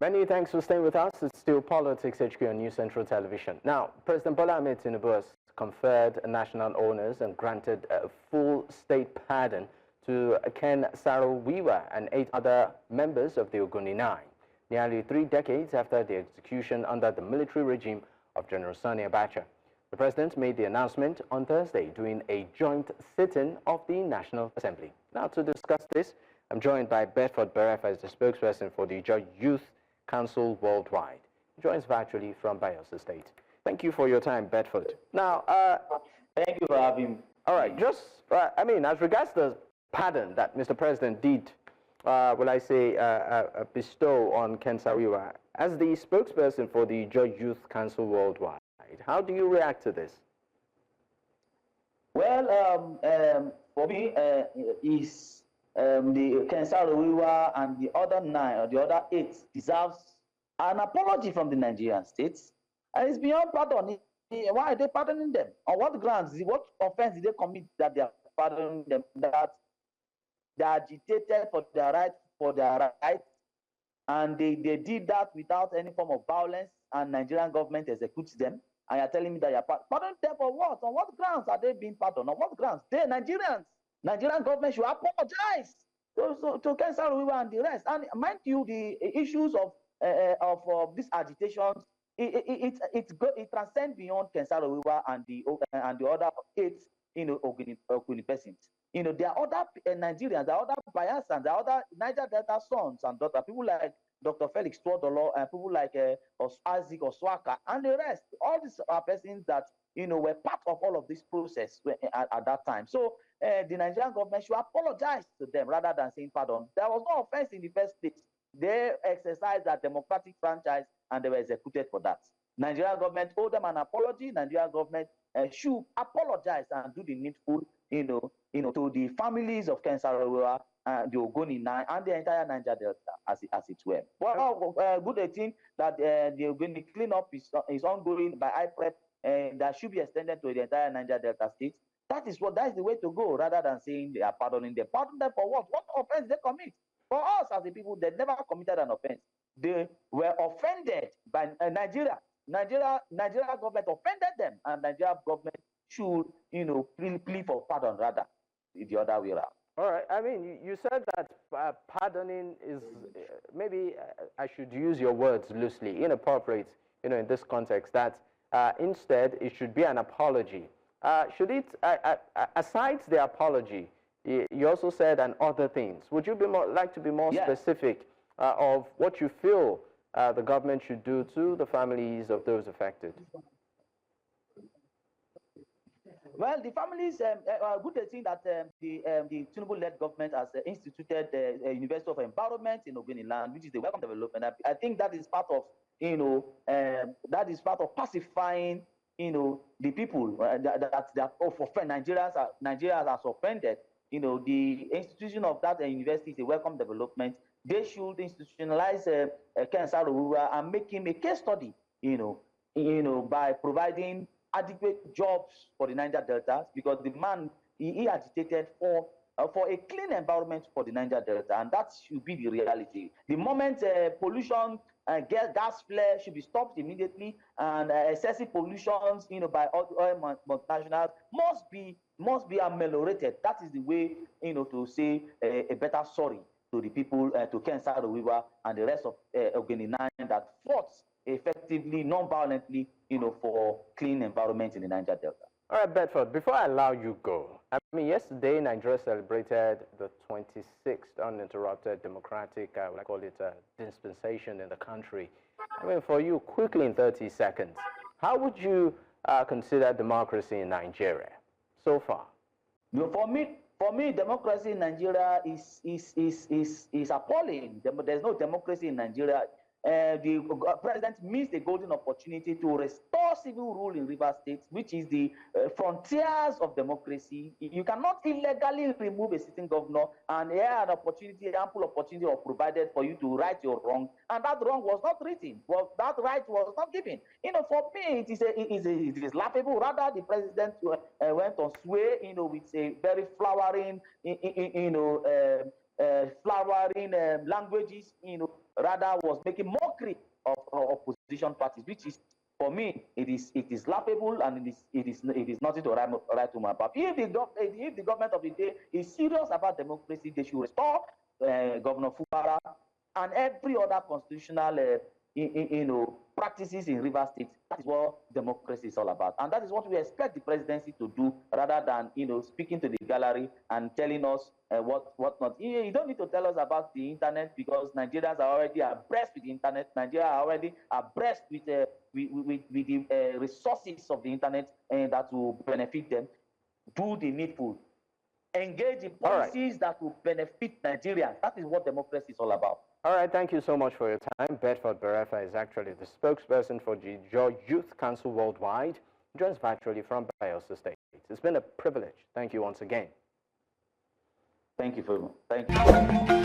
Many thanks for staying with us. It's still Politics HQ on New Central Television. Now, President Bola Ahmed Tinubu has conferred national honors and granted a full state pardon to Ken Saro-Wiwa and 8 other members of the Ogoni Nine, nearly 3 decades after the execution under the military regime of General Sani Abacha. The president made the announcement on Thursday during a joint sit-in of the National Assembly. Now, to discuss this, I'm joined by Bedford Beref as the spokesperson for the Youth Council Worldwide. He joins virtually from Bayelsa State. Thank you for your time, Bedford. Now, thank you for having me. All right, just, as regards the pardon that Mr. President did, bestow on Ken Saro-Wiwa, as the spokesperson for the Youth Council Worldwide, how do you react to this? Well, for me, the Ken Saro-Wiwa and the other 9 or the other 8 deserves an apology from the Nigerian states. And it's beyond pardon. Why are they pardoning them? On what grounds? What offense did they commit that they are pardoning them? That they agitated for their right, and they did that without any form of violence, and Nigerian government executes them. And you're telling me that you're pardoning them for what? On what grounds are they being pardoned? On what grounds? They Nigerian government should apologize to Ken Saro-Wiwa and the rest. And mind you, the issues of this agitation, it transcends beyond Ken Saro-Wiwa and the other 8, Ogoni persons. There are other Nigerians, there are other Bayelsa, there are other Niger Delta sons and daughters, people like Dr. Felix Tuodolo and people like Isaac Oswaka and the rest. All these are persons that were part of all of this process at that time. So the Nigerian government should apologize to them rather than saying pardon. There was no offense in the first place. They exercised their democratic franchise and they were executed for that. Nigerian government owed them an apology. Nigerian government should apologize and do the needful, to the families of Ken Saro-Wiwa, the Ogoni Nine, and the entire Niger Delta, as it were. Well, good thing that the Ogoni cleanup is ongoing by IPREP, that should be extended to the entire Niger Delta state. That is the way to go, rather than saying they are pardoning them. Pardon them for what? What offense they commit? For us as the people, they never committed an offense. They were offended by Nigeria. Nigeria government offended them, and Nigeria government should, plea for pardon rather the other way around. All right. I mean, you said that pardoning is maybe I should use your words loosely, inappropriate, in this context. That instead it should be an apology. Should it, aside the apology, you also said and other things. Would you like to be more specific of what you feel the government should do to the families of those affected? Well, the families, good thing that the Tinubu-led government has instituted the University of Environment in Ogoni Land, which is a welcome development. I think that is part of, pacifying, the people that offend Nigerians are offended. The institution of that university is a welcome development. They should institutionalize Ken Saro-Wiwa and make him a case study, by providing adequate jobs for the Niger Delta, because the man, he agitated for a clean environment for the Niger Delta, and that should be the reality. The moment pollution, gas flare should be stopped immediately, and excessive pollutions, by oil multinationals must be ameliorated. That is the way, to say a better sorry to the people, to Ken Saro-Wiwa and the rest of Ogoni Nine that fought effectively, non-violently, for clean environment in the Niger Delta. All right, Bedford, before I allow you go, yesterday Nigeria celebrated the 26th uninterrupted democratic, dispensation in the country. For you, quickly in 30 seconds, how would you consider democracy in Nigeria so far? For me, democracy in Nigeria is appalling. There's no democracy in Nigeria. The president missed a golden opportunity to restore civil rule in Rivers State, which is the frontiers of democracy. You cannot illegally remove a sitting governor, and here an ample opportunity was provided for you to right your wrong, and that wrong was not written. Well, that right was not given. For me, it is laughable. Rather, the president went on sway, with a very flowering, empowering languages, rather was making mockery of opposition parties, which is, for me, it is laughable, and it is nothing to write home about. If the government of the day is serious about democracy, they should restore Governor Fubara and every other constitutional practices in Rivers State. That is what democracy is all about, and that is what we expect the presidency to do, rather than speaking to the gallery and telling us what not. You don't need to tell us about the internet, because Nigerians are already abreast with the internet. Nigeria are already abreast with the resources of the internet, and that will benefit them. Do the needful. Engage in policies that will benefit Nigerians. That is what democracy is all about. All right, thank you so much for your time. Bedford Berefa is actually the spokesperson for the Youth Council Worldwide. He joins virtually from Bayelsa State. It's been a privilege. Thank you once again. Thank you very much. Thank you.